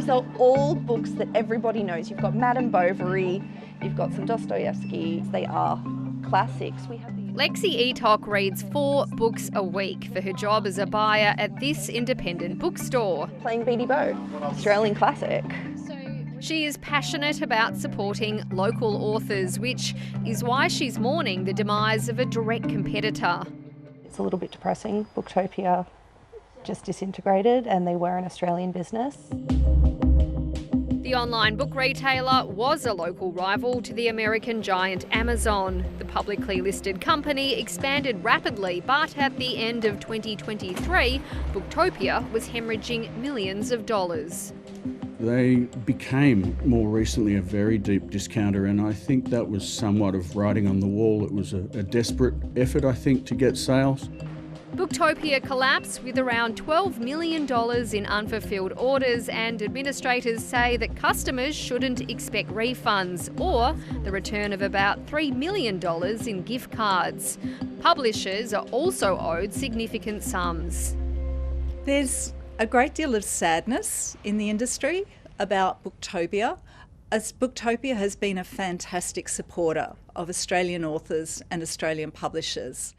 These are all books that everybody knows. You've got Madame Bovary, you've got some Dostoevsky. They are classics. Lexi Etok reads 4 books a week for her job as a buyer at this independent bookstore. Playing Beatty Bow, Australian classic. She is passionate about supporting local authors, which is why she's mourning the demise of a direct competitor. It's a little bit depressing. Booktopia just disintegrated and they were an Australian business. The online book retailer was a local rival to the American giant Amazon. The publicly listed company expanded rapidly, but at the end of 2023, Booktopia was hemorrhaging millions of dollars. They became more recently a very deep discounter, and I think that was somewhat of writing on the wall. It was a desperate effort, I think, to get sales. Booktopia collapsed with around $12 million in unfulfilled orders, and administrators say that customers shouldn't expect refunds or the return of about $3 million in gift cards. Publishers are also owed significant sums. There's a great deal of sadness in the industry about Booktopia, as Booktopia has been a fantastic supporter of Australian authors and Australian publishers.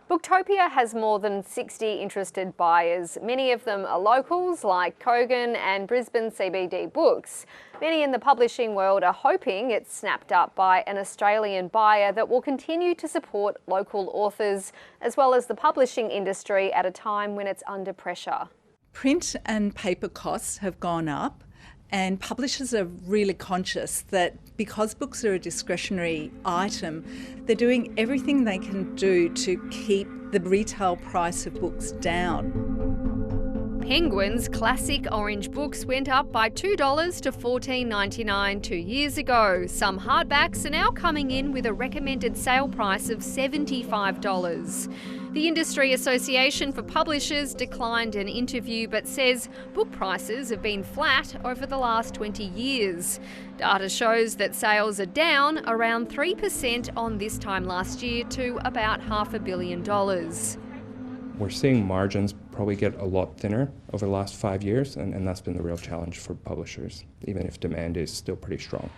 Booktopia has more than 60 interested buyers. Many of them are locals like Kogan and Brisbane CBD Books. Many in the publishing world are hoping it's snapped up by an Australian buyer that will continue to support local authors as well as the publishing industry at a time when it's under pressure. Print and paper costs have gone up, and publishers are really conscious that because books are a discretionary item, they're doing everything they can do to keep the retail price of books down. Penguin's classic orange books went up by $2 to $14.99 2 years ago. Some hardbacks are now coming in with a recommended sale price of $75. The Industry Association for Publishers declined an interview but says book prices have been flat over the last 20 years. Data shows that sales are down around 3% on this time last year to about $500 million. We're seeing margins probably get a lot thinner over the last 5 years, and that's been the real challenge for publishers, even if demand is still pretty strong.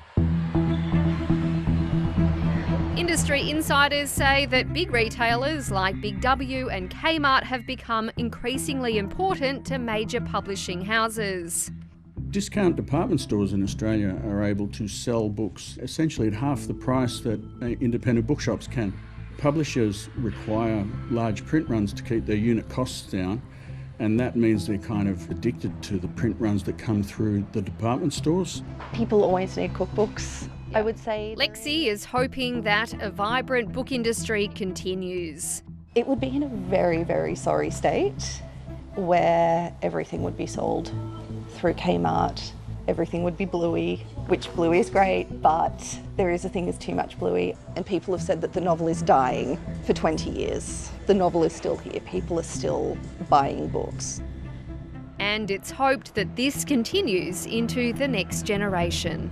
Industry insiders say that big retailers like Big W and Kmart have become increasingly important to major publishing houses. Discount department stores in Australia are able to sell books essentially at half the price that independent bookshops can. Publishers require large print runs to keep their unit costs down, and that means they're kind of addicted to the print runs that come through the department stores. People always need cookbooks, I would say. Lexi is hoping that a vibrant book industry continues. It would be in a very, very sorry state where everything would be sold through Kmart. Everything would be Bluey, which Bluey is great, but there is a thing as too much Bluey. And people have said that the novel is dying for 20 years. The novel is still here. People are still buying books. And it's hoped that this continues into the next generation.